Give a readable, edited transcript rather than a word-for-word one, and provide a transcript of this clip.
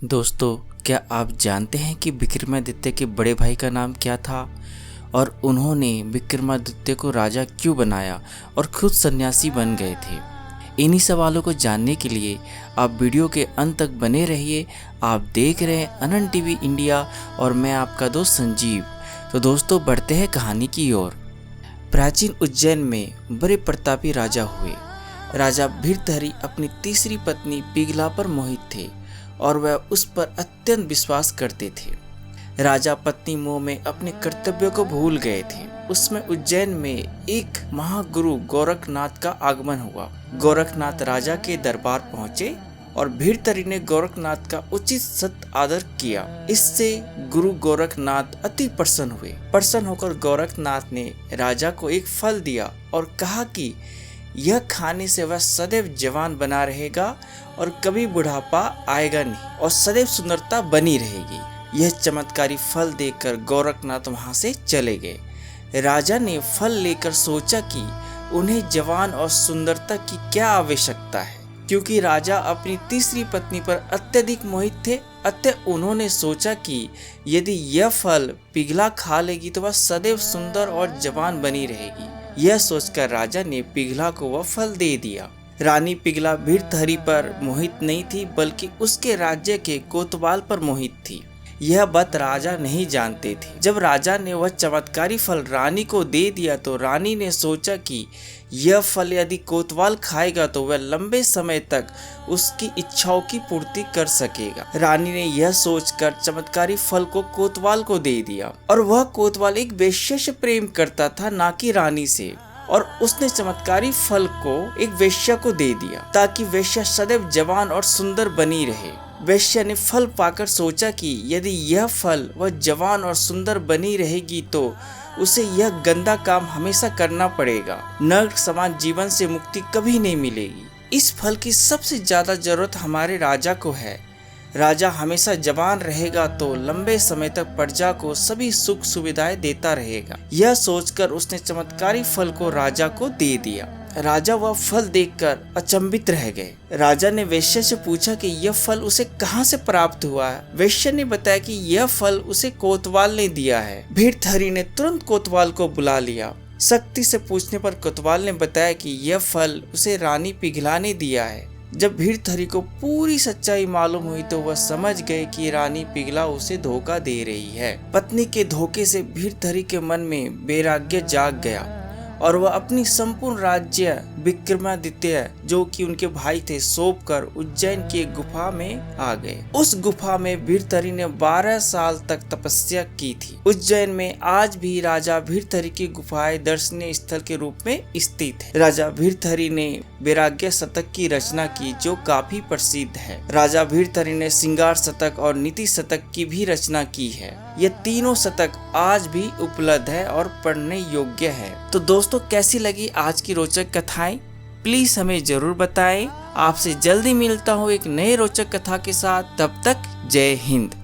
दोस्तों, क्या आप जानते हैं कि विक्रमादित्य के बड़े भाई का नाम क्या था और उन्होंने विक्रमादित्य को राजा क्यों बनाया और खुद सन्यासी बन गए थे? इन्हीं सवालों को जानने के लिए आप वीडियो के अंत तक बने रहिए। आप देख रहे हैं अनंत टीवी इंडिया और मैं आपका दोस्त संजीव। तो दोस्तों, बढ़ते हैं कहानी की ओर। प्राचीन उज्जैन में बड़े प्रतापी राजा हुए। राजा भृतहरि अपनी तीसरी पत्नी पिंगला पर मोहित थे और वह उस पर अत्यंत विश्वास करते थे। राजा पत्नी मोह में अपने कर्तव्यों को भूल गए थे। उसमें उज्जैन में एक महागुरु गोरखनाथ का आगमन हुआ। गोरखनाथ राजा के दरबार पहुंचे और भृतहरि ने गोरखनाथ का उचित सत आदर किया। इससे गुरु गोरखनाथ अति प्रसन्न हुए। प्रसन्न होकर गोरखनाथ ने राजा को एक फल दिया और कहा कि यह खाने से वह सदैव जवान बना रहेगा और कभी बुढ़ापा आएगा नहीं और सदैव सुंदरता बनी रहेगी। यह चमत्कारी फल देखकर गोरखनाथ वहां से चले गए। राजा ने फल लेकर सोचा कि उन्हें जवान और सुंदरता की क्या आवश्यकता है, क्योंकि राजा अपनी तीसरी पत्नी पर अत्यधिक मोहित थे। अतः उन्होंने सोचा कि यदि यह फल पिघला खा लेगी तो वह सदैव सुंदर और जवान बनी रहेगी। यह सोचकर राजा ने पिघला को वह फल दे दिया। रानी पिघला भृतहरि पर मोहित नहीं थी, बल्कि उसके राज्य के कोतवाल पर मोहित थी। यह बात राजा नहीं जानते थे। जब राजा ने वह चमत्कारी फल रानी को दे दिया तो रानी ने सोचा कि यह फल यदि कोतवाल खाएगा तो वह लंबे समय तक उसकी इच्छाओं की पूर्ति कर सकेगा। रानी ने यह सोचकर चमत्कारी फल को कोतवाल को दे दिया और वह कोतवाल एक वेश्या से प्रेम करता था, ना कि रानी से, और उसने चमत्कारी फल को एक वेश्या को दे दिया ताकि वेश्या सदैव जवान और सुंदर बनी रहे। वेश्या ने फल पाकर सोचा कि यदि यह फल वह जवान और सुंदर बनी रहेगी तो उसे यह गंदा काम हमेशा करना पड़ेगा। नरक समान जीवन से मुक्ति कभी नहीं मिलेगी। इस फल की सबसे ज्यादा जरूरत हमारे राजा को है। राजा हमेशा जवान रहेगा तो लंबे समय तक प्रजा को सभी सुख सुविधाएं देता रहेगा। यह सोचकर उसने चमत्कारी फल को राजा को दे दिया। राजा वह फल देखकर अचंभित रह गए। राजा ने वेश्या से पूछा कि यह फल उसे कहां से प्राप्त हुआ है। वेश्या ने बताया कि यह फल उसे कोतवाल ने दिया है। भृतहरि ने तुरंत कोतवाल को बुला लिया। सख्ती से पूछने पर कोतवाल ने बताया कि यह फल उसे रानी पिघला ने दिया है। जब भृतहरि को पूरी सच्चाई मालूम हुई तो वह समझ गए कि रानी पिघला उसे धोखा दे रही है। पत्नी के धोखे से भृतहरि के मन में वैराग्य जाग गया और वह अपनी संपूर्ण राज्य विक्रमादित्य, जो कि उनके भाई थे, सौंप कर उज्जैन की एक गुफा में आ गए। उस गुफा में भृतहरि ने 12 साल तक तपस्या की थी। उज्जैन में आज भी राजा भृतहरि की गुफाएं दर्शनीय स्थल के रूप में स्थित है। राजा भृतहरि ने वैराग्य शतक की रचना की, जो काफी प्रसिद्ध है। राजा भृतहरि ने श्रृंगार शतक और नीति शतक की भी रचना की है। ये तीनों शतक आज भी उपलब्ध है और पढ़ने योग्य है। तो दोस्तों, कैसी लगी आज की रोचक कथाएं? प्लीज हमें जरूर बताएं। आपसे जल्दी मिलता हूँ एक नए रोचक कथा के साथ। तब तक जय हिंद।